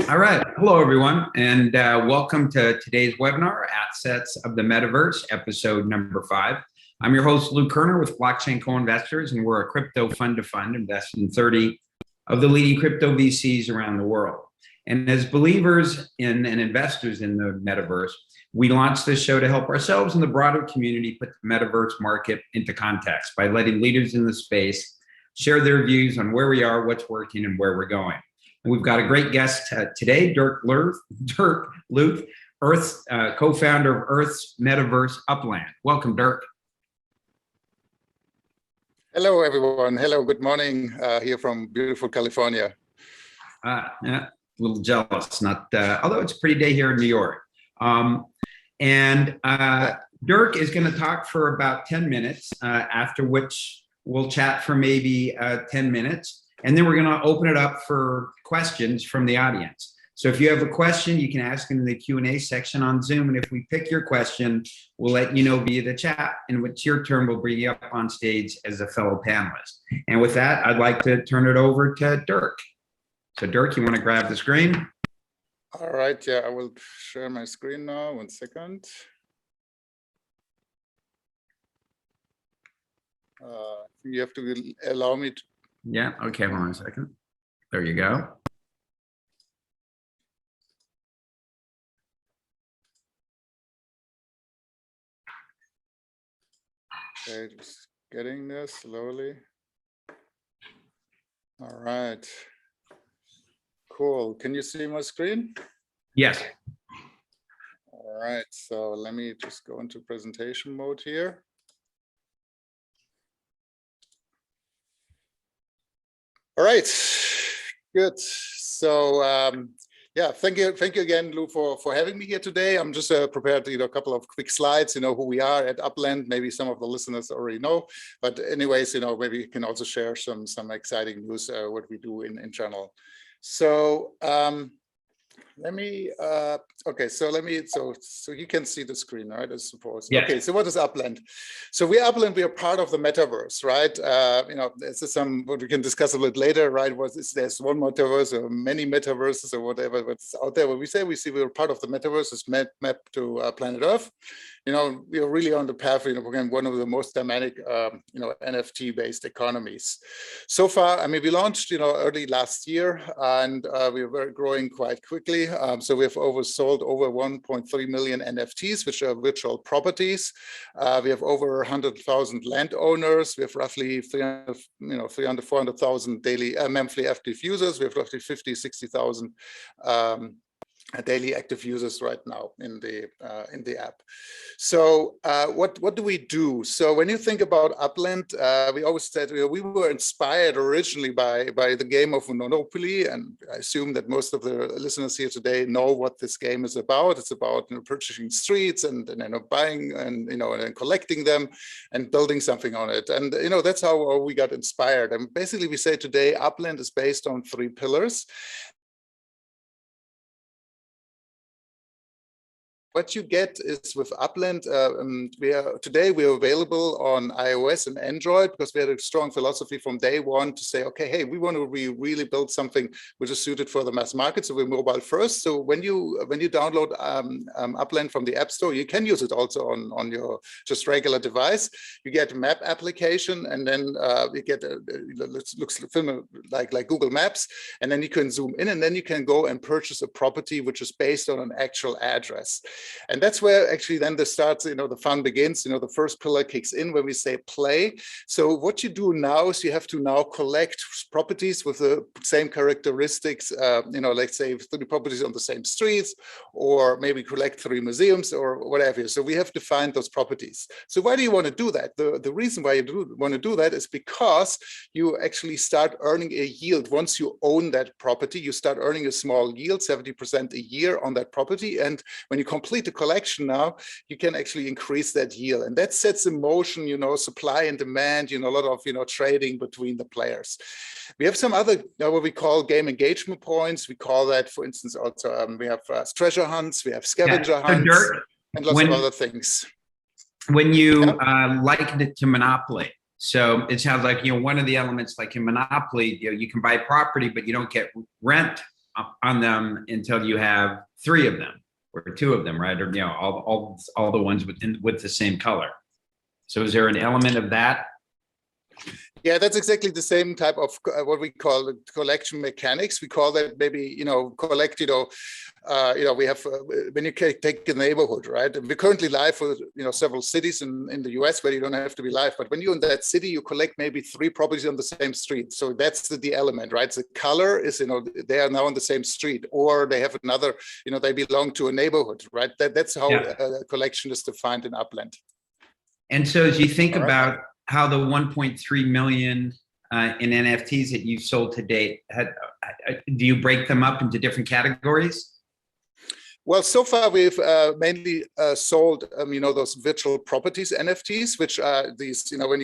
All right. Hello, everyone, and welcome to today's webinar, Assets of the Metaverse, episode number 5. I'm your host, Lou Kerner with Blockchain Co-Investors, and we're a crypto fund-to-fund invested in 30 of the leading crypto VCs around the world. And as believers in and investors in the Metaverse, we launched this show to help ourselves and the broader community put the Metaverse market into context by letting leaders in the space share their views on where we are, what's working, and where we're going. And we've got a great guest today, Dirk Lueth, co-founder of Earth's Metaverse Upland. Welcome, Dirk. Hello, everyone. Hello, good morning here from beautiful California. Yeah, a little jealous, although it's a pretty day here in New York. Dirk is going to talk for about 10 minutes, after which we'll chat for maybe 10 minutes. And then we're going to open it up for questions from the audience. So if you have a question, you can ask in the Q&A section on Zoom. And if we pick your question, we'll let you know via the chat. And when it's your turn, we'll bring you up on stage as a fellow panelist. And with that, I'd like to turn it over to Dirk. So Dirk, you want to grab the screen? All right. Yeah, I will share my screen now. 1 second. You have to allow me to. Yeah, okay, 1 second. There you go. Okay, just getting there slowly. All right. Cool. Can you see my screen? Yes. All right, so let me just go into presentation mode here. All right, good. So yeah, thank you again, Lou, for having me here today. I'm just prepared to, a couple of quick slides, who we are at Upland. Maybe some of the listeners already know, but anyways, maybe you can also share some exciting news, what we do in general. So let me okay, so you can see the screen, right? I suppose. Yeah. Okay, so what is Upland? So we are part of the Metaverse, right? This is what we can discuss a little later, right? There's one Metaverse or many Metaverses or whatever what's out there. What we say we're part of the Metaverse is mapped to planet Earth. We are really on the path, again, one of the most dynamic, NFT-based economies. So far, I mean, we launched, early last year, and we were growing quite quickly. So we have sold over 1.3 million NFTs, which are virtual properties. We have over 100,000 landowners. We have roughly 400,000 daily monthly active users. We have roughly 50-60,000 daily active users right now in the app. So what do we do? So when you think about Upland, we always said we were inspired originally by the game of Monopoly, and I assume that most of the listeners here today know what this game is about. It's about purchasing streets and buying and and collecting them and building something on it. And that's how we got inspired. And basically, we say today Upland is based on 3 pillars. What you get is with Upland, today we are available on iOS and Android because we had a strong philosophy from day one to say, okay, hey, we want to really build something which is suited for the mass market. So we're mobile first. So when you download Upland from the App Store, you can use it also on your just regular device. You get a map application, and then you get looks like Google Maps, and then you can zoom in, and then you can go and purchase a property which is based on an actual address. And that's where actually then the fun begins. The first pillar kicks in when we say play. So what you do now is you have to now collect properties with the same characteristics, let's say 30 properties on the same streets, or maybe collect 3 museums or whatever. So we have to find those properties. So why do you want to do that? The reason why you want to do that is because you actually start earning a yield. Once you own that property, you start earning a small yield, 70% a year on that property. And when you complete the collection now, you can actually increase that yield. And that sets in motion, supply and demand, a lot of, trading between the players. We have some other, what we call game engagement points. We call that, for instance, also, we have treasure hunts, we have scavenger hunts, Dirk, and lots of other things. When you likened it to Monopoly, so it sounds like, one of the elements like in Monopoly, you can buy property, but you don't get rent on them until you have 3 of them or 2 of them, right? Or all the ones with the same color. So is there an element of that? Yeah, that's exactly the same type of what we call collection mechanics. We call that maybe, collect, we have, when you take a neighborhood, right? And we're currently live for, several cities in the US where you don't have to be live. But when you're in that city, you collect maybe 3 properties on the same street. So that's the element, right? The color is, they are now on the same street, or they have another, they belong to a neighborhood, right? That's how a collection is defined in Upland. And so as you think about how the 1.3 million in NFTs that you've sold to date, do you break them up into different categories? Well, so far we've mainly sold, those virtual properties NFTs, which are these, when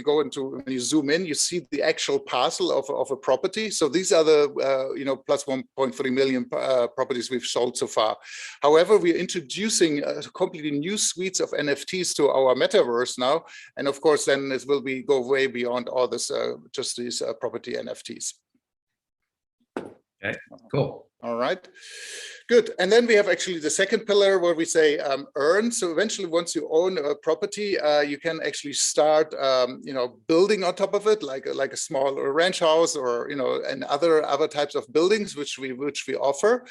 you zoom in, you see the actual parcel of a property. So these are the, plus 1.3 million properties we've sold so far. However, we're introducing completely new suites of NFTs to our metaverse now. And of course, then this will go way beyond all this, just these property NFTs. Okay, cool. All right. Good. And then we have actually the second pillar where we say earn. So eventually, once you own a property, you can actually start, building on top of it, like a small ranch house, or and other types of buildings which we offer.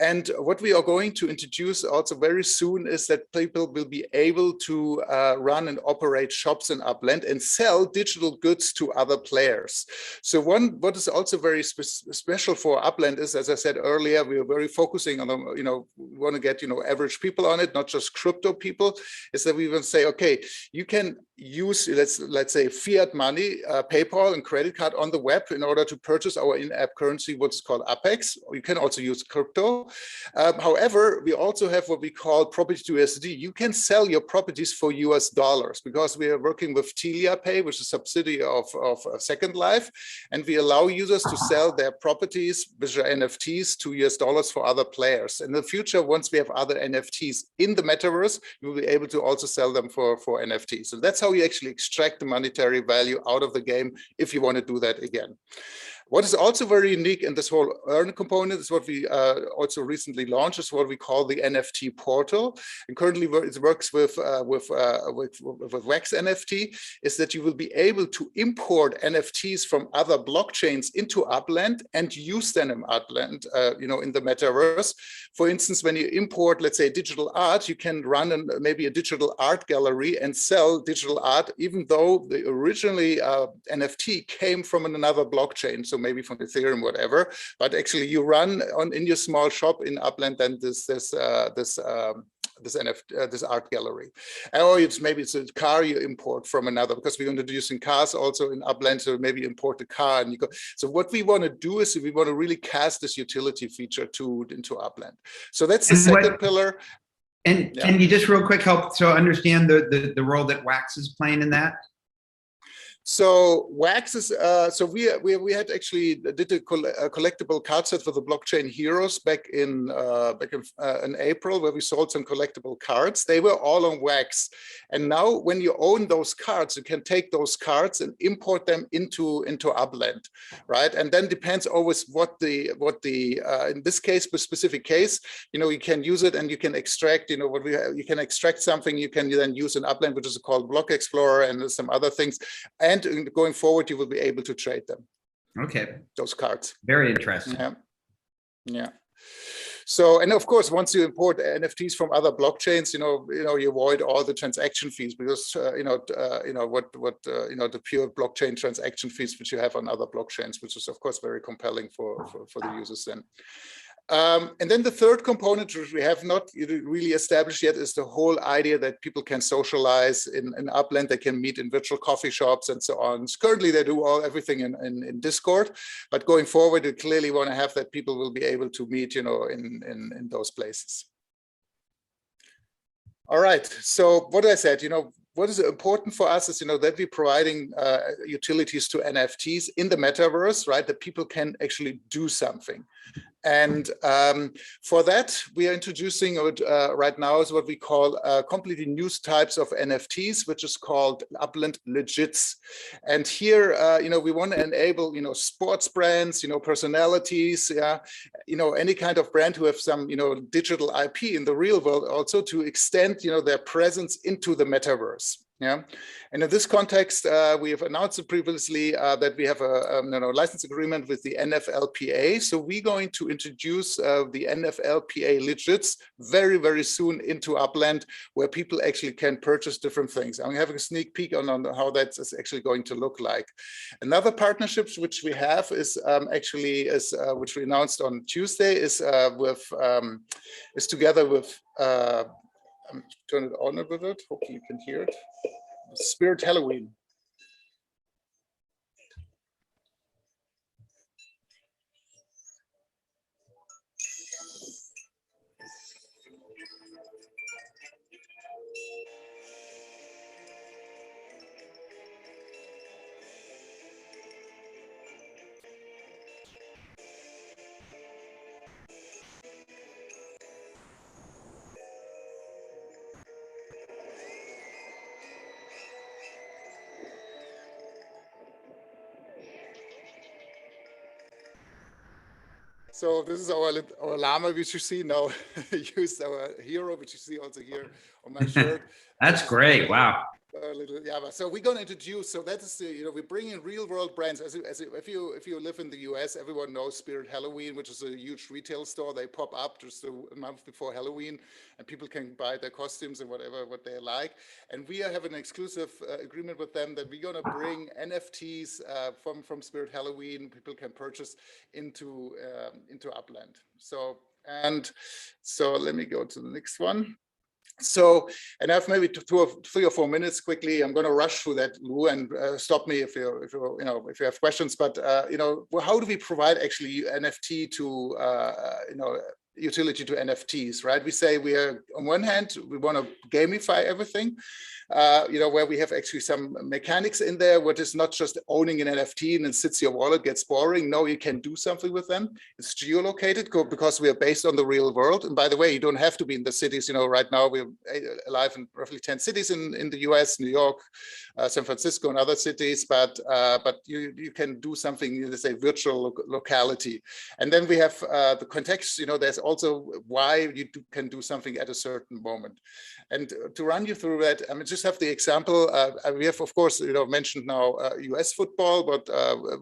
And what we are going to introduce also very soon is that people will be able to run and operate shops in Upland and sell digital goods to other players. So what is also very special for Upland is, as I said earlier, we are very focusing on them, we want to get, average people on it, not just crypto people, is that we will say, okay, you can use, let's say fiat money, PayPal and credit card on the web in order to purchase our in-app currency, what's called Apex. Or you can also use crypto. However, we also have what we call property to USD. You can sell your properties for US dollars, because we are working with Telia Pay, which is a subsidiary of Second Life, and we allow users to sell their properties, which are NFTs, to US dollars for other players. In the future, once we have other NFTs in the metaverse, you will be able to also sell them for NFTs. So that's how you actually extract the monetary value out of the game, if you want to do that again. What is also very unique in this whole earn component is what we also recently launched, is what we call the NFT portal. And currently it works with Wax NFT, is that you will be able to import NFTs from other blockchains into Upland and use them in Upland, in the metaverse. For instance, when you import, let's say, digital art, you can run maybe a digital art gallery and sell digital art, even though the originally NFT came from another blockchain. So maybe from Ethereum, whatever, but actually you run in your small shop in Upland then this art gallery. Or maybe it's a car you import from another, because we're introducing cars also in Upland, so maybe import the car and you go. So what we want to do is we want to really cast this utility feature into Upland. So that's the second pillar. And can you just real quick help so understand the role that Wax is playing in that? So Wax is, so we had actually did a collectible card set for the blockchain heroes back in April, where we sold some collectible cards. They were all on Wax, and now when you own those cards, you can take those cards and import them into Upland, right? And then depends always what the in this case, the specific case, you can use it and you can extract, you can extract something you can then use in Upland, which is called Block Explorer and some other things. And going forward, you will be able to trade them. Okay. Those cards. Very interesting. Yeah. So, and of course, once you import NFTs from other blockchains, you avoid all the transaction fees, because the pure blockchain transaction fees which you have on other blockchains, which is of course very compelling for the users then. And then the third component, which we have not really established yet, is the whole idea that people can socialize in Upland. They can meet in virtual coffee shops and so on. Currently, they do everything in Discord, but going forward, we clearly want to have that people will be able to meet, in those places. All right. So what I said, what is important for us is, that we're providing utilities to NFTs in the metaverse, right? That people can actually do something. And for that, we are introducing right now is what we call completely new types of NFTs, which is called Upland Legits. And here, we want to enable, sports brands, personalities, any kind of brand who have some, digital IP in the real world also to extend, their presence into the metaverse. Yeah, and in this context, we have announced previously that we have a license agreement with the NFLPA. So we're going to introduce the NFLPA legits very, very soon into Upland, where people actually can purchase different things. I'm having a sneak peek on how that's actually going to look like. Another partnership which we have is which we announced on Tuesday is together with. Turn it on a bit. Hopefully you can hear it. Spirit Halloween. So this is our llama, which you see now. Use our hero, which you see also here on my shirt. That's great. Wow. So we're going to introduce. So that is we bring in real world brands. If you live in the U.S., everyone knows Spirit Halloween, which is a huge retail store. They pop up just a month before Halloween, and people can buy their costumes and what they like. And we have an exclusive agreement with them that we're going to bring NFTs from Spirit Halloween. People can purchase into Upland. So let me go to the next one. So, and I have maybe 3 or 4 minutes quickly. I'm going to rush through that, Lou, and stop me if you have questions. But how do we provide actually NFT to utility to NFTs, right? We say we are, on one hand, we want to gamify everything, where we have actually some mechanics in there, what is not just owning an NFT and then sits your wallet, gets boring. No, you can do something with them. It's geolocated because we are based on the real world. And by the way, you don't have to be in the cities. Right now we're alive in roughly 10 cities in the US, New York, San Francisco, and other cities. But you can do something, let's say, virtual locality. And then we have the context. There's also why you can do something at a certain moment. And to run you through that, I mean, just have the example. We have, of course, mentioned now US football, but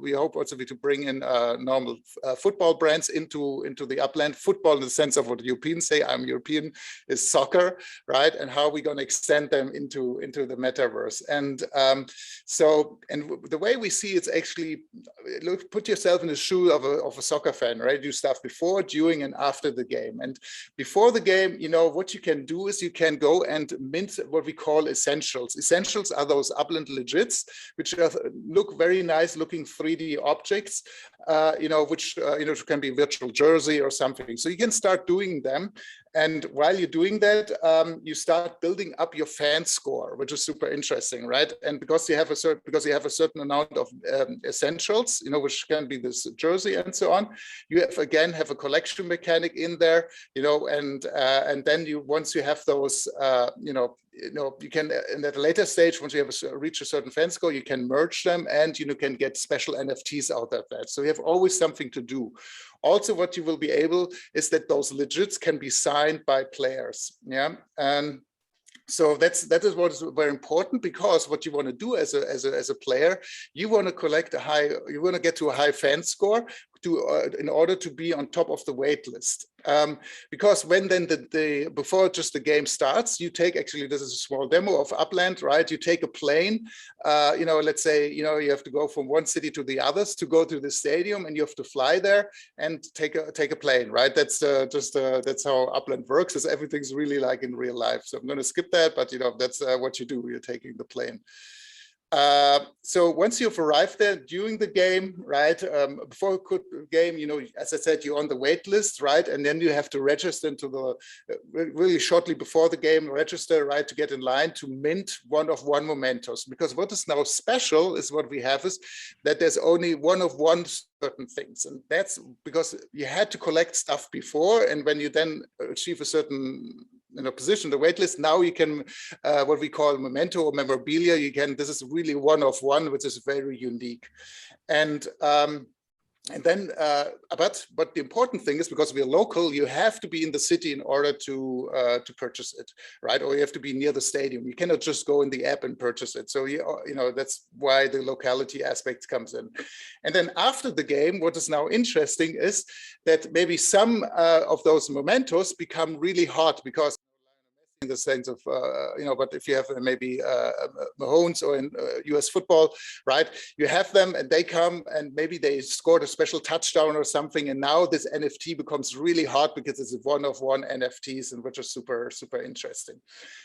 we hope also to bring in normal football brands into the Upland. Football in the sense of what Europeans say, I'm European, is soccer, right? And how are we going to extend them into the metaverse? And the way we see it's actually, put yourself in the shoe of a soccer fan, right? Do stuff before, during, and after the game. And before the game, what you can do is you can go and mint what we call essentials. Essentials are those Upland legits, which look very nice looking 3D objects, which can be virtual jersey or something. So you can start doing them. And while you're doing that, you start building up your fan score, which is super interesting, right? And because you have a certain amount of essentials, which can be this jersey and so on, you have a collection mechanic in there, and then once you have those, you can, in that later stage, once you have reach a certain fan score, you can merge them and you can get special NFTs out of that. So you have always something to do. Also, what you will be able is that those legits can be signed by players. Yeah. So that is what is very important, because what you want to do as a player, you want to get to a high fan score in order to be on top of the wait list. Because when then before just the game starts, you take, actually this is a small demo of Upland, right? You take a plane, let's say, you have to go from one city to the others to go to the stadium, and you have to fly there and take a plane, right? That's that's how Upland works, is everything's really like in real life. So I'm going to skip that, but that's what you do. You're taking the plane. So once you've arrived there during the game, right, before the game, you know, as I said, you're on the wait list, right, and then you have to register into the really shortly before the game, register, right, to get in line to mint one-of-one mementos. Because what is now special is what we have is that there's only one-of-one certain things, and that's because you had to collect stuff before, and when you then achieve a certain position, the waitlist, now you can what we call memento or memorabilia. You can, this is really one of one, which is very unique. And then, but the important thing is, because we're local, you have to be in the city in order to purchase it, right? Or you have to be near the stadium. You cannot just go in the app and purchase it. So you know that's why the locality aspect comes in. And then after the game, what is now interesting is that maybe some of those mementos become really hot, because in the sense of, but if you have maybe Mahomes or in U.S. football, right, you have them and they come and maybe they scored a special touchdown or something, and now this NFT becomes really hot because it's one-of-one NFTs, and which is super, super interesting.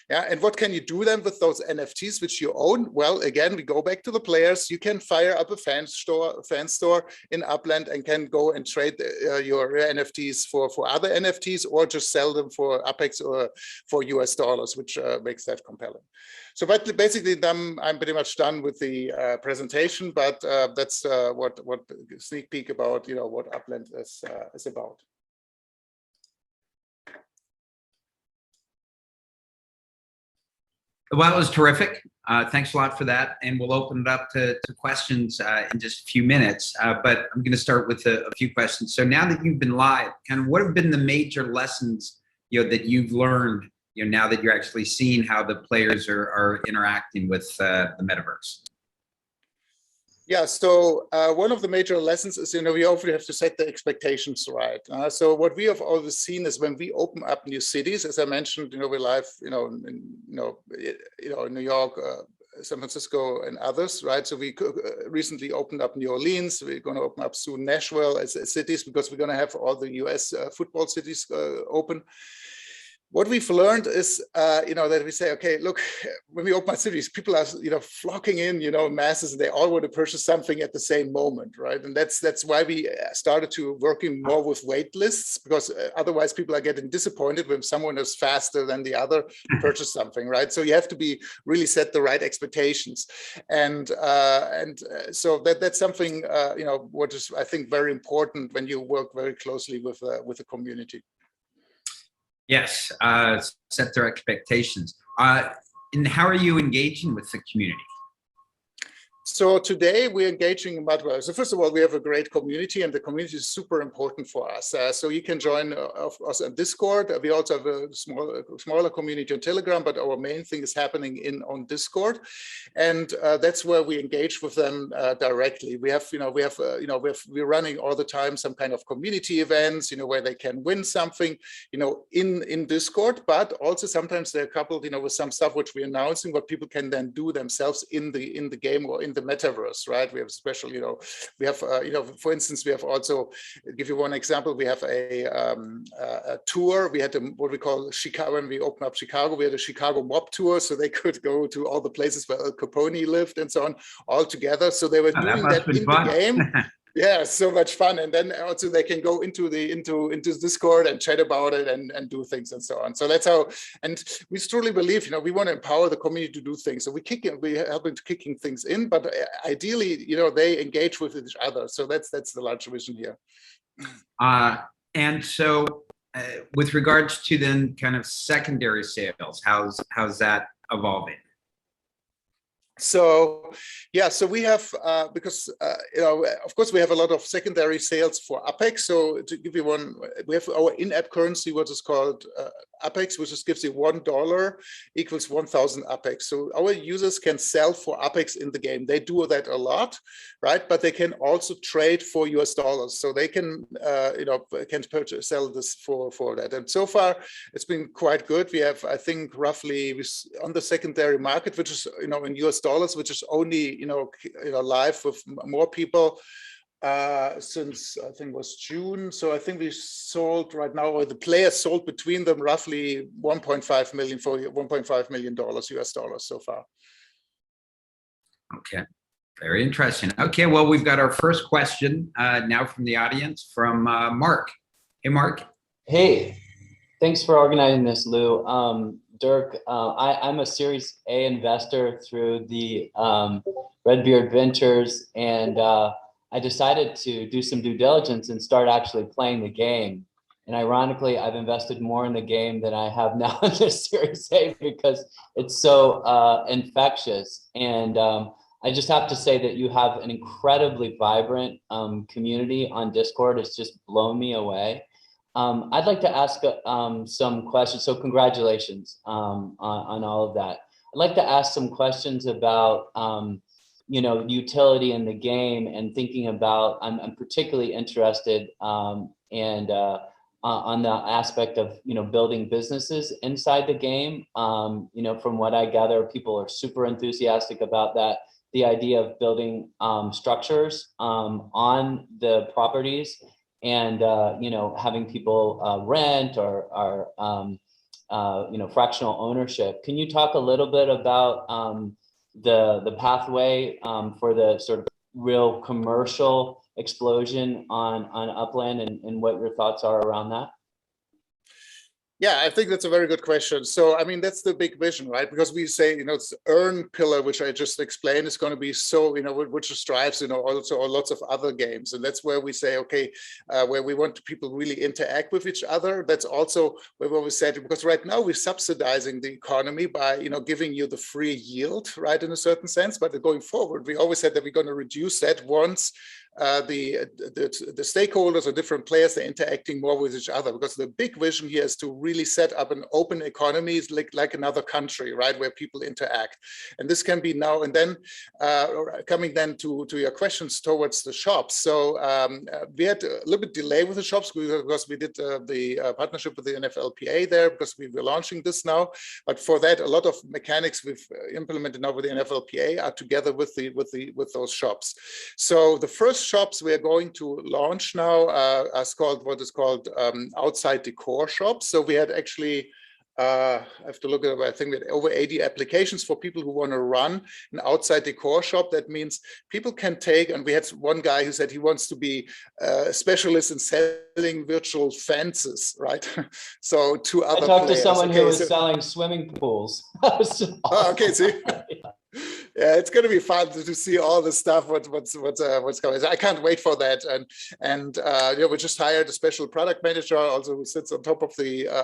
Yeah, and what can you do then with those NFTs which you own? Well, again, we go back to the players. You can fire up a fan store in Upland and can go and trade your NFTs for other NFTs, or just sell them for Apex or for US dollars, which makes that compelling. So, but basically, I'm pretty much done with the presentation. But that's what sneak peek about what Upland is about. Well, it was terrific. Thanks a lot for that, and we'll open it up to questions in just a few minutes. But I'm going to start with a few questions. So now that you've been live, kind of what have been the major lessons that you've learned? Now that you're actually seeing how the players are interacting with the metaverse. Yeah, so one of the major lessons is, we often have to set the expectations right. So what we have always seen is when we open up new cities, as I mentioned, we're live, in New York, San Francisco, and others, right? So we recently opened up New Orleans. We're going to open up soon Nashville as cities, because we're going to have all the US football cities open. What we've learned is, that we say, okay, look, when we open our cities, people are, flocking in, masses, and they all want to purchase something at the same moment, right? And that's why we started to working more with wait lists, because otherwise people are getting disappointed when someone is faster than the other to purchase something, right? So you have to be really set the right expectations, and so that's something, what is, I think, very important when you work very closely with the community. Yes, set their expectations. And how are you engaging with the community? So today we're engaging in Metaverse. So first of all, we have a great community, and the community is super important for us. So you can join us on Discord. We also have a smaller community on Telegram, but our main thing is happening on Discord, and that's where we engage with them directly. We're running all the time some kind of community events, where they can win something, in Discord, but also sometimes they're coupled, with some stuff which we're announcing, what people can then do themselves in the game or in the metaverse, right? We have special, we have, for instance, we have also, give you one example, we have a tour. We had what we call Chicago. When we opened up Chicago, we had a Chicago mob tour, so they could go to all the places where Al Capone lived and so on, all together. So they were doing that in the game. Yeah, so much fun. And then also they can go into Discord and chat about it and do things and so on. So that's how, and we truly believe, we want to empower the community to do things. So we help into kicking things in, but ideally, they engage with each other. So that's the large vision here. And so with regards to then kind of secondary sales, how's that evolving? So, yeah, so we have, because, of course, we have a lot of secondary sales for Apex. So to give you one, we have our in-app currency, what is called Apex, which just gives you $1 equals 1,000 Apex. So our users can sell for Apex in the game. They do that a lot, right? But they can also trade for US dollars. So they can, sell this for that. And so far, it's been quite good. We have, I think, roughly on the secondary market, which is, in US dollars, which is only, live with more people since I think it was June. So I think we sold right now, or the players sold between them roughly 1.5 million for $1.5 million US dollars so far. Okay, very interesting. Okay, well, we've got our first question now from the audience from Mark. Hey, Mark. Hey, thanks for organizing this, Lou. Dirk, I'm a Series A investor through the Redbeard Ventures, and I decided to do some due diligence and start actually playing the game. And ironically, I've invested more in the game than I have now in the Series A because it's so infectious. And I just have to say that you have an incredibly vibrant community on Discord. It's just blown me away. I'd like to ask some questions. So congratulations on all of that. I'd like to ask some questions about utility in the game and thinking about. I'm particularly interested on the aspect of building businesses inside the game. From what I gather, people are super enthusiastic about that. The idea of building structures on the properties. And having people rent or fractional ownership. Can you talk a little bit about the pathway for the sort of real commercial explosion on Upland and what your thoughts are around that? Yeah, I think that's a very good question. So, I mean, that's the big vision, right? Because we say, it's earn pillar, which I just explained, is going to be so, which drives, also lots of other games. And that's where we say, okay, where we want people really interact with each other. That's also where we said, because right now we're subsidizing the economy by, giving you the free yield, right, in a certain sense. But going forward, we always said that we're going to reduce that once the stakeholders or different players are interacting more with each other, because the big vision here is to really set up an open economy like another country, right, where people interact. And this can be now and then. Coming then to your questions towards the shops. So we had a little bit delay with the shops because we did the partnership with the NFLPA there, because we were launching this now. But for that, a lot of mechanics we've implemented now with the NFLPA are together with those shops. So the first shops we are going to launch now are called outside decor shops. So we had actually I have to look at it. I think we had over 80 applications for people who want to run an outside decor shop. That means people can take, and we had one guy who said he wants to be a specialist in selling virtual fences, right? So two other I talked players. to someone who was selling swimming pools. Awesome. Oh, okay, see. Yeah, it's going to be fun to see all the stuff. What's coming? I can't wait for that. And we just hired a special product manager, also who sits on top of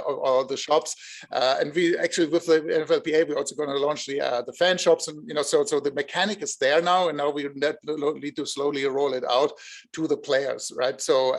all the shops. And we actually, with the NFLPA, we're also going to launch the fan shops, and so the mechanic is there now, and now we need to slowly roll it out to the players, right? So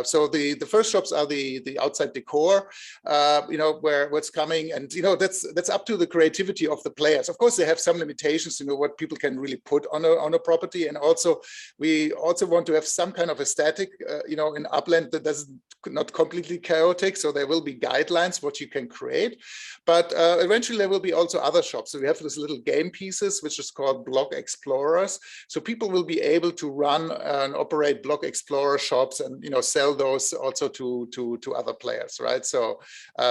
so the first shops are the outside decor, where what's coming, and that's up to the creativity of the players. Of course, they have some limitations, what people can really put on a property, and also we also want to have some kind of aesthetic, in Upland that doesn't not completely chaotic. So there will be guidelines what you can create, but eventually there will be also other shops. So we have this little game pieces which is called block explorers. So people will be able to run and operate block explorer shops, and sell those also to other players, right? So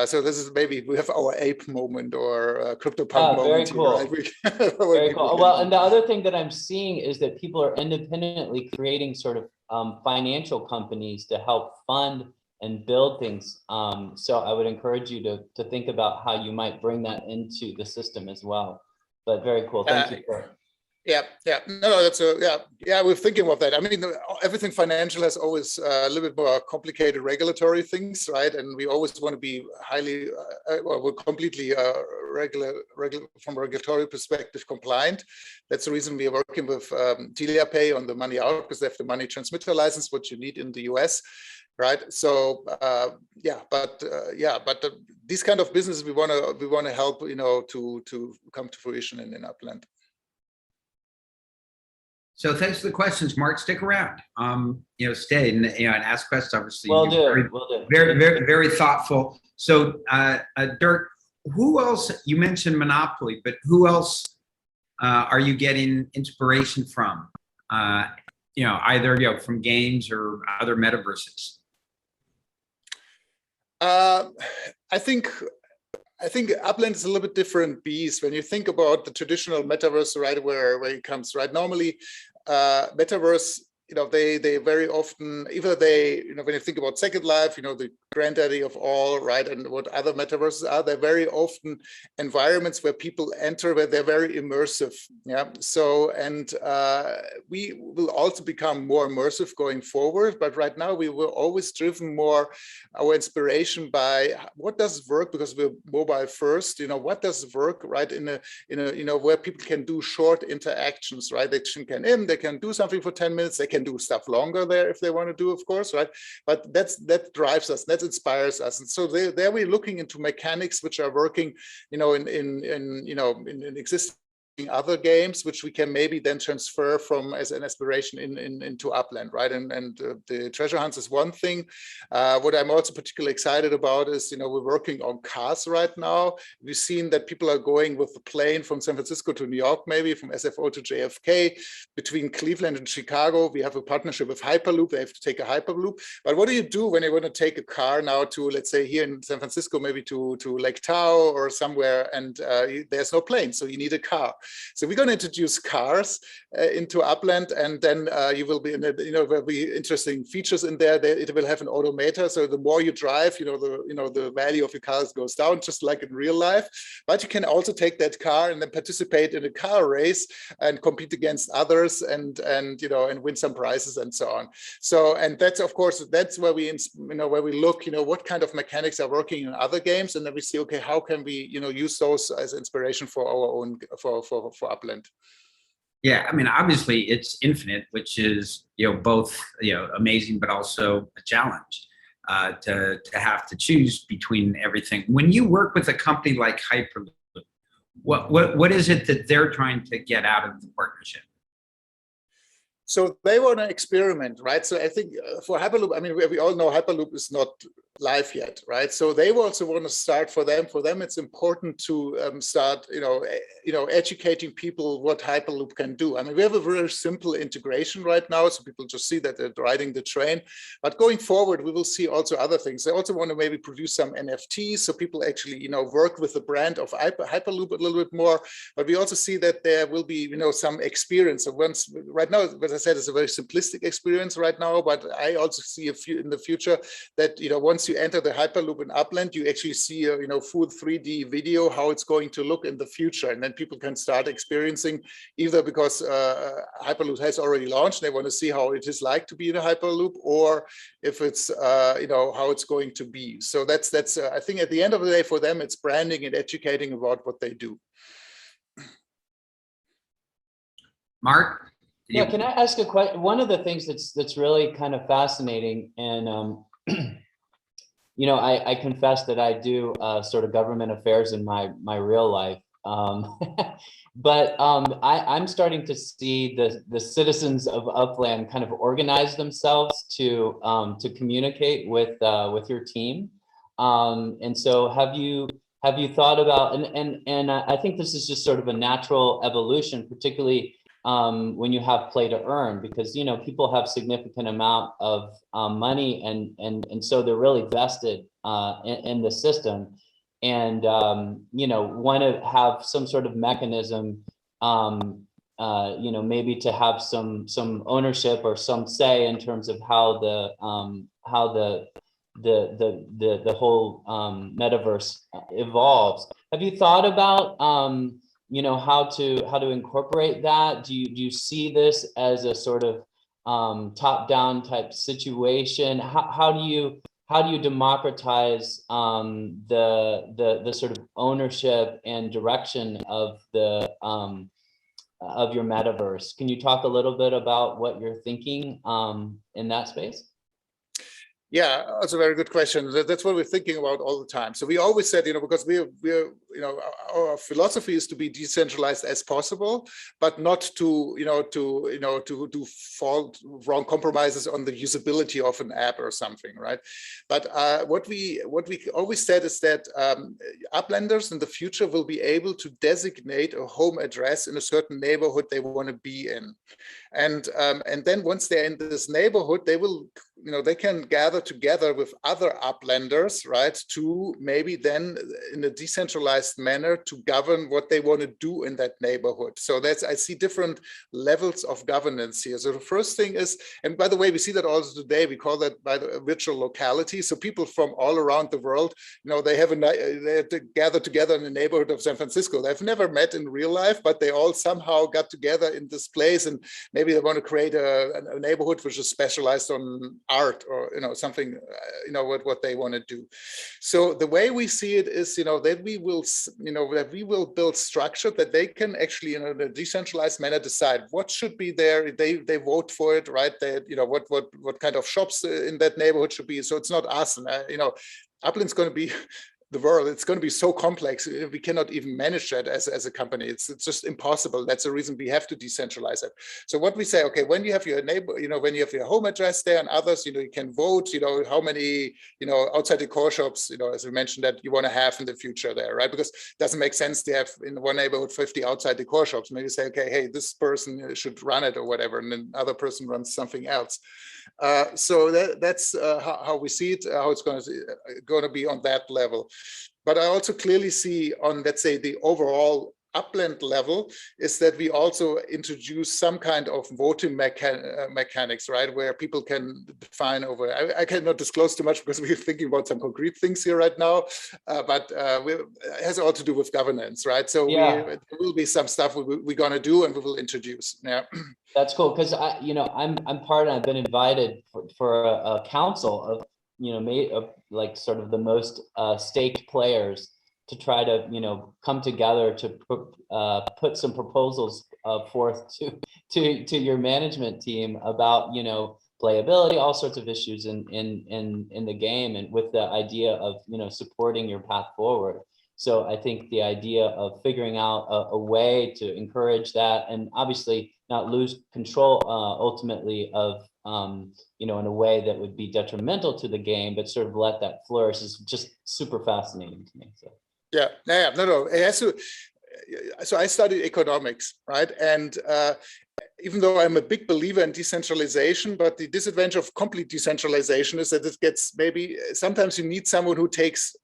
so this is maybe we have our ape moment or CryptoPunk moment. Very cool. Here, right? Very cool. Well, and the other thing that I'm seeing is that people are independently creating sort of financial companies to help fund and build things. So I would encourage you to think about how you might bring that into the system as well. But very cool. Thank you for it. Yeah. No, that's we're thinking of that. I mean, everything financial has always a little bit more complicated regulatory things, right? And we always want to be highly, we're completely from a regulatory perspective compliant. That's the reason we are working with TeliaPay on the money out, because they have the money transmitter license, what you need in the US. Right. So but these kind of businesses we want to help to come to fruition in Upland. So thanks for the questions, Mark. Stick around. Stay and ask questions. Obviously, will do. Very, very, very thoughtful. So, Dirk, who else? You mentioned Monopoly, but who else are you getting inspiration from? Either from games or other metaverses. I think I think Upland is a little bit different beast. When you think about the traditional metaverse, right, where it comes, right? Normally, metaverse, they very often, either they, when you think about Second Life, the granddaddy of all, right, and what other metaverses are, they're very often environments where people enter, where they're very immersive. Yeah. So, and we will also become more immersive going forward. But right now, we were always driven more our inspiration by what does work, because we're mobile first. What does work, right, in a where people can do short interactions, right? They can do something for 10 minutes. They can do stuff longer there if they want to do, of course, right? But that drives us, that inspires us. And so there we're looking into mechanics which are working, in existing other games, which we can maybe then transfer from as an aspiration into Upland, right? And the treasure hunts is one thing. What I'm also particularly excited about is, we're working on cars right now. We've seen that people are going with the plane from San Francisco to New York, maybe from SFO to JFK, between Cleveland and Chicago. We have a partnership with Hyperloop. They have to take a Hyperloop. But what do you do when you want to take a car now to, let's say, here in San Francisco, maybe to Lake Tahoe or somewhere, and there's no plane, so you need a car. So we're going to introduce cars into Upland, and then you will be in there'll be interesting features in there. It will have an odometer, so the more you drive, the value of your cars goes down, just like in real life. But you can also take that car and then participate in a car race and compete against others, and win some prizes and so on. So, and that's, of course, that's where we where we look, what kind of mechanics are working in other games, and then we see, okay, how can we use those as inspiration for our own for Upland. Yeah, I mean, obviously it's infinite, which is both amazing, but also a challenge to have to choose between everything. When you work with a company like Hyperloop, what is it that they're trying to get out of the partnership? So they want to experiment, right? So I think for Hyperloop, I mean, we all know Hyperloop is not live yet, right? So they also want to start for them. For them, it's important to start, educating people what Hyperloop can do. I mean, we have a very simple integration right now, so people just see that they're riding the train. But going forward, we will see also other things. They also want to maybe produce some NFTs, so people actually, work with the brand of Hyperloop a little bit more. But we also see that there will be, some experience. So right now, as I said, it's a very simplistic experience right now. But I also see in the future that once you enter the Hyperloop in Upland, you actually see a full 3D video how it's going to look in the future, and then people can start experiencing, either because Hyperloop has already launched, they want to see how it is like to be in a Hyperloop, or if it's how it's going to be. So that's I think at the end of the day for them it's branding and educating about what they do. Mark? Yeah, can I ask a question? One of the things that's really kind of fascinating, and I confess that I do sort of government affairs in my real life, but I'm starting to see the citizens of Upland kind of organize themselves to communicate with your team, and so have you thought about, and I think this is just sort of a natural evolution, particularly when you have play to earn, because people have significant amount of money, and so they're really vested in the system, and want to have some sort of mechanism, maybe to have some ownership or some say in terms of how the whole metaverse evolves. Have you thought about how to incorporate that? Do you see this as a sort of top-down type situation? How do you democratize the sort of ownership and direction of your metaverse? Can you talk a little bit about what you're thinking in that space? Yeah, that's a very good question. That's what we're thinking about all the time. So we always said, because we're our philosophy is to be decentralized as possible, but not to do wrong compromises on the usability of an app or something, right? But what we always said is that Uplanders in the future will be able to designate a home address in a certain neighborhood they want to be in, and then once they're in this neighborhood, they will they can gather together with other uplanders, right, to maybe then in a decentralized manner to govern what they want to do in that neighborhood. So I see different levels of governance here. So the first thing is, and by the way, we see that also today, we call that by the virtual locality. So people from all around the world, they have to gather together in the neighborhood of San Francisco. They've never met in real life, but they all somehow got together in this place, and maybe they want to create a neighborhood which is specialized on art or something, what they want to do. So the way we see it is that we will build structure that they can actually in a decentralized manner decide what should be there. They vote for it, right? They what kind of shops in that neighborhood should be. So it's not us, and Upland's going to be the world. It's going to be so complex. We cannot even manage that as a company. It's just impossible. That's the reason we have to decentralize it. So what we say, okay, when you have your neighbor, when you have your home address there and others, you can vote, how many, outside the core shops, as we mentioned, that you want to have in the future there, right? Because it doesn't make sense to have in one neighborhood 50 outside the core shops. Maybe say, okay, hey, this person should run it or whatever, and then other person runs something else. So that's how we see it, how it's going to be on that level. But I also clearly see on, let's say, the overall Upland level is that we also introduce some kind of voting mechanics, right, where people can define over. I cannot disclose too much because we're thinking about some concrete things here right now, but it has all to do with governance, right? So there will be some stuff we're going to do and we will introduce. Yeah, that's cool, because I'm part, and I've been invited for a council of like sort of the most staked players to try to come together to put some proposals forth to your management team about playability, all sorts of issues in the game, and with the idea of supporting your path forward. So I think the idea of figuring out a way to encourage that, and obviously not lose control ultimately of in a way that would be detrimental to the game, but sort of let that flourish, is just super fascinating to me. So. No. It has to. So I studied economics, right? And even though I'm a big believer in decentralization, but the disadvantage of complete decentralization is that it gets sometimes you need someone who takes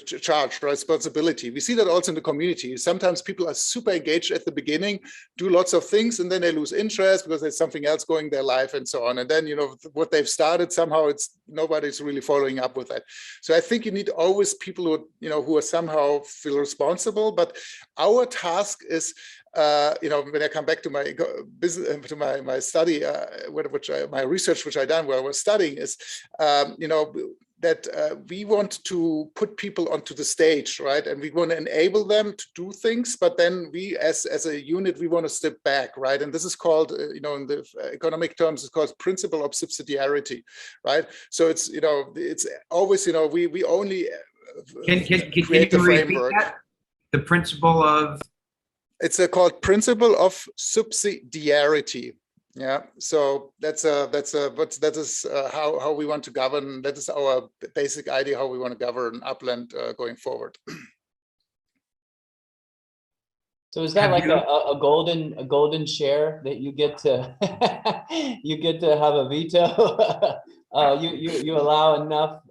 charge, responsibility. We see that also in the community. Sometimes people are super engaged at the beginning, do lots of things, and then they lose interest because there's something else going in their life and so on. And then, what they've started, somehow nobody's really following up with that. So I think you need always people who are somehow feel responsible. But our task is, when I come back to my business, to my study, my research, which I done where I was studying, is, that we want to put people onto the stage, right? And we want to enable them to do things, but then we, as a unit, we want to step back, right? And this is called, in the economic terms, it's called principle of subsidiarity, right? So it's, it's always, we only create the framework. The principle of? It's called principle of subsidiarity. Yeah, so that is how we want to govern. That is our basic idea how we want to govern Upland going forward. So is that like a golden share that you get to you get to have a veto? You allow enough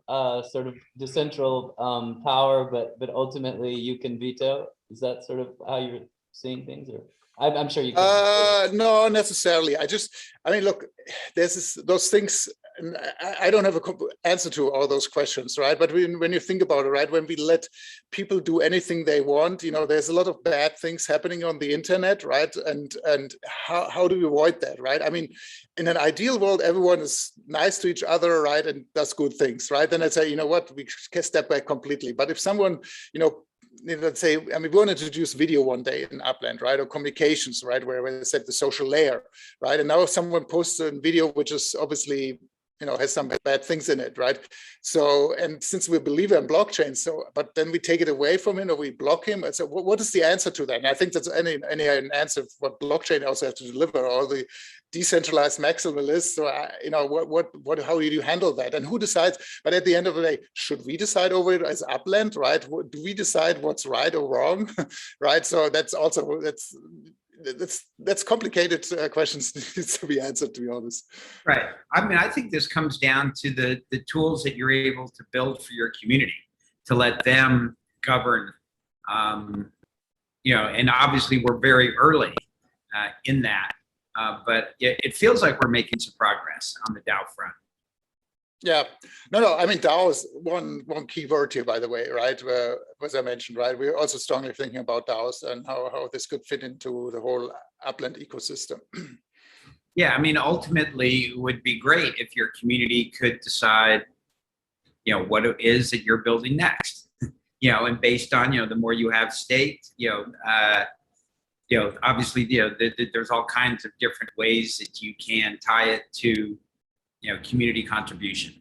sort of decentral power, but ultimately you can veto. Is that sort of how you're seeing things, or? I'm sure you can. No, necessarily. Look, there's those things, and I don't have an answer to all those questions, right? But when you think about it, right, when we let people do anything they want, there's a lot of bad things happening on the internet, right? And how do we avoid that, right? In an ideal world, everyone is nice to each other, right, and does good things, right? Then I'd say, we can step back completely. But if someone, let's say, we want to introduce video one day in Upland, right, or communications, right, where they said the social layer, right, and now someone posts a video which is obviously, has some bad things in it, right? So, and since we believe in blockchain, but then we take it away from him or we block him. And so, what is the answer to that? And I think that's an answer what blockchain also has to deliver, all the decentralized maximalists. So, how do you handle that? And who decides? But at the end of the day, should we decide over it as Upland, right? Do we decide what's right or wrong, right? So that's that's complicated questions needs to be answered, to be honest. Right. I mean, I think this comes down to the tools that you're able to build for your community to let them govern. And obviously we're very early in that, but it feels like we're making some progress on the DAO front. Yeah, no. I mean, DAO is one key word here, by the way, right? As I mentioned, right, we're also strongly thinking about DAOs and how this could fit into the whole Upland ecosystem. Yeah, I mean, ultimately, it would be great if your community could decide, what it is that you're building next. And based on the more you have staked, obviously, there's all kinds of different ways that you can tie it to community contribution.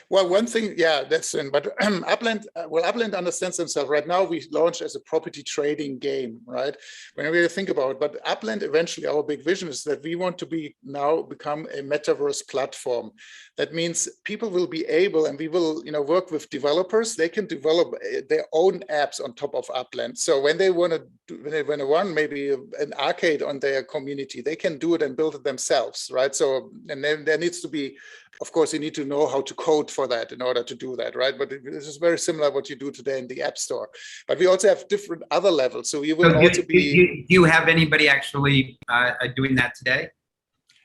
Well, one thing, yeah, that's in, but Upland, Upland understands themselves. Right now, we launched as a property trading game, right? When we think about it, but Upland, eventually, our big vision is that we want to become a metaverse platform. That means people will be able, and we will, work with developers. They can develop their own apps on top of Upland. So when they want to run maybe an arcade on their community, they can do it and build it themselves, right? So, and then there needs to be, of course, you need to know how to code for that in order to do that, right? But this is very similar what you do today in the App Store. But we also have different other levels. So you will also be. Do you have anybody actually doing that today?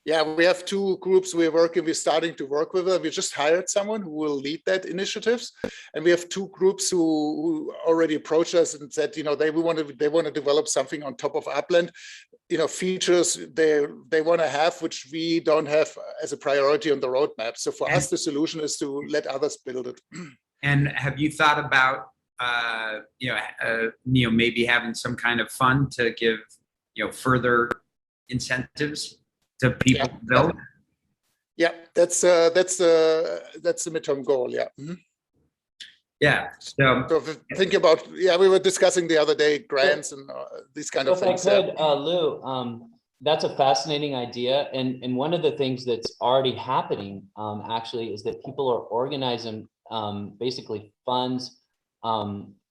Yeah, we have two groups we're starting to work with. We just hired someone who will lead that initiatives. And we have two groups who already approached us and said, they want to develop something on top of Upland, features they want to have, which we don't have as a priority on the roadmap. So for us, the solution is to let others build it. And have you thought about, maybe having some kind of fund to give, further incentives to people to build? Yeah, that's the midterm goal. Yeah. Mm-hmm. Yeah. So think about, we were discussing the other day grants and these kind of things. If I could, Lou, that's a fascinating idea. And one of the things that's already happening actually is that people are organizing basically funds,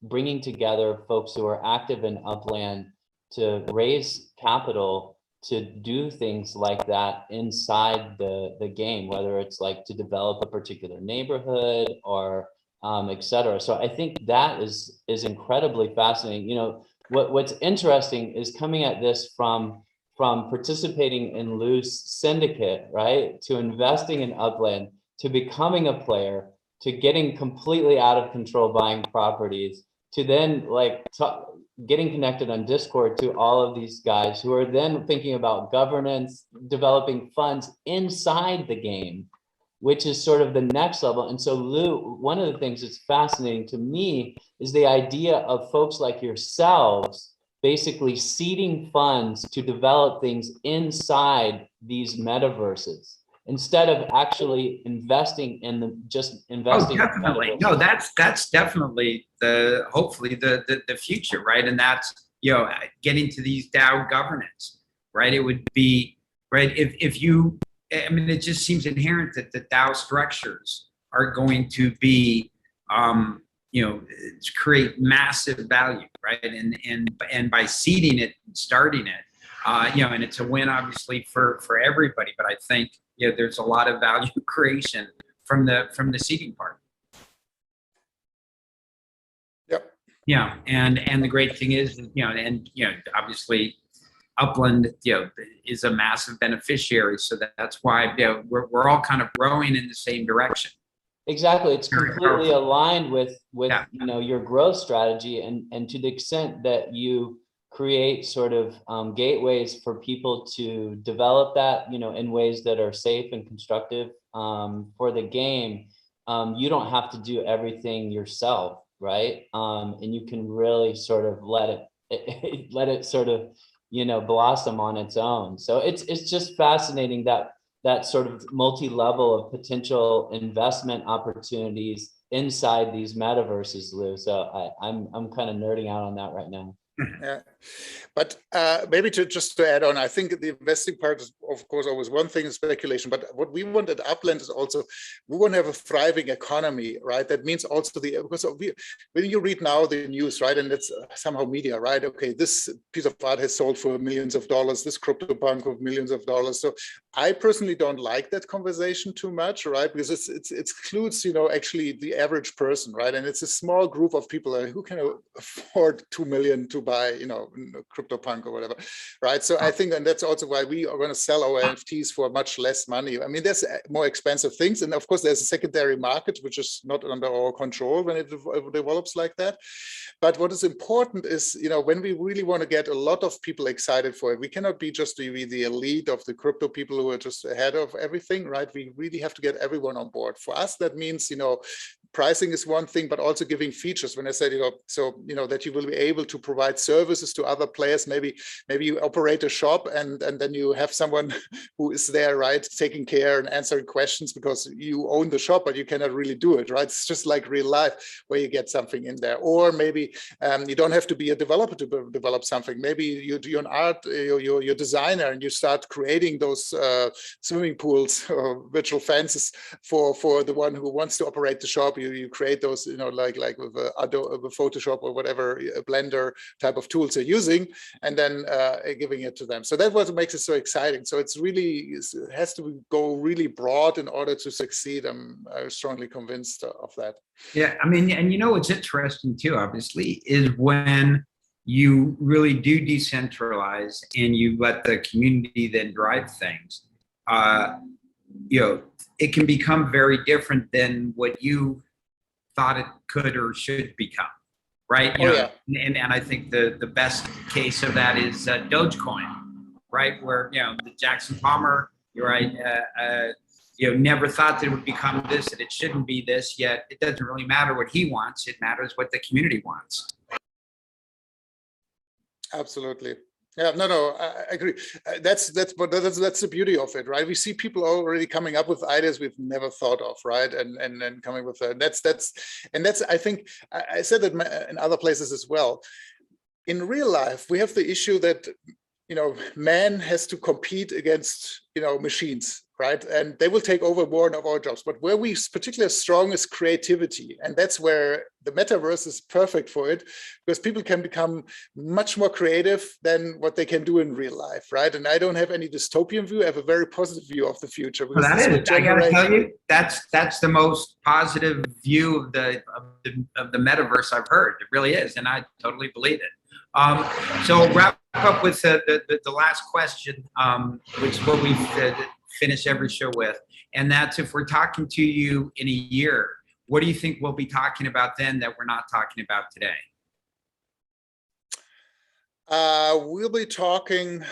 bringing together folks who are active in Upland to raise capital to do things like that inside the game, whether it's like to develop a particular neighborhood or et cetera. So I think that is incredibly fascinating. What's interesting is coming at this from participating in Lou's syndicate, right, to investing in Upland, to becoming a player, to getting completely out of control buying properties, to then getting connected on Discord to all of these guys who are then thinking about governance, developing funds inside the game, which is sort of the next level. And so Lou, one of the things that's fascinating to me is the idea of folks like yourselves basically seeding funds to develop things inside these metaverses instead of actually investing in them, just investing. Oh, definitely. No, that's definitely hopefully the future, right? And that's, getting to these DAO governance, right? It would be, right, if you, I mean, it just seems inherent that the DAO structures are going to be, to create massive value, right? And by seeding it, and starting it, and it's a win, obviously, for everybody. But I think, there's a lot of value creation from the seeding part. Yep. Yeah, and the great thing is, obviously, Upland, is a massive beneficiary. So that's why we're all kind of growing in the same direction. Exactly, it's completely aligned with your growth strategy, and to the extent that you create sort of gateways for people to develop that, in ways that are safe and constructive for the game. You don't have to do everything yourself, right? And you can really sort of let it sort of, blossom on its own. So it's just fascinating that sort of multi-level of potential investment opportunities inside these metaverses, Lou. So I'm kind of nerding out on that right now. Yeah, but maybe just to add on, I think the investing part is, of course, always one thing is speculation. But what we want at Upland is also we want to have a thriving economy, right? That means also because when you read now the news, right, and it's somehow media, right? Okay, this piece of art has sold for millions of dollars. This CryptoPunk of millions of dollars. So I personally don't like that conversation too much, right? Because it excludes, actually the average person, right? And it's a small group of people who can afford 2 million to buy, CryptoPunk or whatever, right? So I think, and that's also why we are going to sell our NFTs for much less money. I mean, there's more expensive things, and of course, there's a secondary market which is not under our control when it develops like that. But what is important is, when we really want to get a lot of people excited for it, we cannot be just the elite of the crypto people who are just ahead of everything, right? We really have to get everyone on board. For us, that means, pricing is one thing, but also giving features. When I said, that you will be able to provide services to other players, maybe you operate a shop and then you have someone who is there, right, taking care and answering questions because you own the shop, but you cannot really do it, right? It's just like real life where you get something in there. Or maybe you don't have to be a developer to develop something. Maybe you're an art, you're a designer, and you start creating those swimming pools or virtual fences for the one who wants to operate the shop. You create those, like with Adobe Photoshop or whatever, a Blender type of tools you're using, and then giving it to them. So that's what makes it so exciting. So it has to go really broad in order to succeed. I'm strongly convinced of that. Yeah, I mean, and what's interesting too, obviously, is when you really do decentralize and you let the community then drive things, it can become very different than what you thought it could or should become, right? And I think the best case of that is Dogecoin, right? Where, the Jackson Palmer, you're right, never thought that it would become this, and it shouldn't be this, yet it doesn't really matter what he wants, it matters what the community wants. Absolutely. Yeah, no, I agree. That's the beauty of it, right? We see people already coming up with ideas we've never thought of, right? And then coming with that. That's I think I said that in other places as well. In real life, we have the issue that man has to compete against machines, right? And they will take over more of our jobs. But where we particularly strong is creativity, and that's where the metaverse is perfect for it, because people can become much more creative than what they can do in real life, right? And I don't have any dystopian view. I have a very positive view of the future. Well, that is, I gotta tell you, that's the most positive view of the metaverse I've heard. It really is, and I totally believe it. So wrap up with the last question, which is what we finish every show with, and that's, if we're talking to you in a year, what do you think we'll be talking about then that we're not talking about today? We'll be talking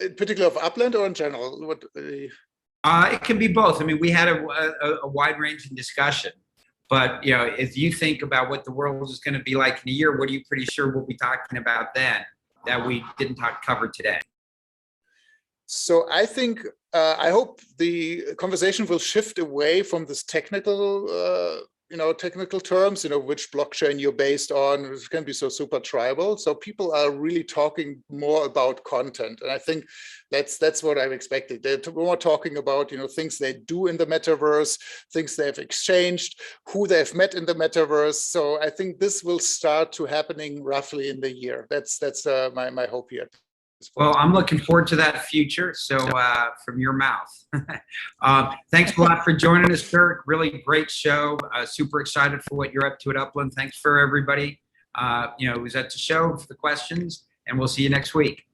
in particular of Upland or in general? It can be both. I mean, we had a wide range in discussion, but if you think about what the world is going to be like in a year, what are you pretty sure we'll be talking about then that we didn't cover today? So I think, I hope the conversation will shift away from this technical, technical terms, which blockchain you're based on. It can be so super tribal. So people are really talking more about content. And I think that's what I'm expecting. They're more talking about, things they do in the metaverse, things they've exchanged, who they've met in the metaverse. So I think this will start to happening roughly in the year. That's my hope here. Well, I'm looking forward to that future. So from your mouth. Thanks a lot for joining us, Dirk. Really great show. Super excited for what you're up to at Upland. Thanks for everybody who's at the show for the questions, and we'll see you next week.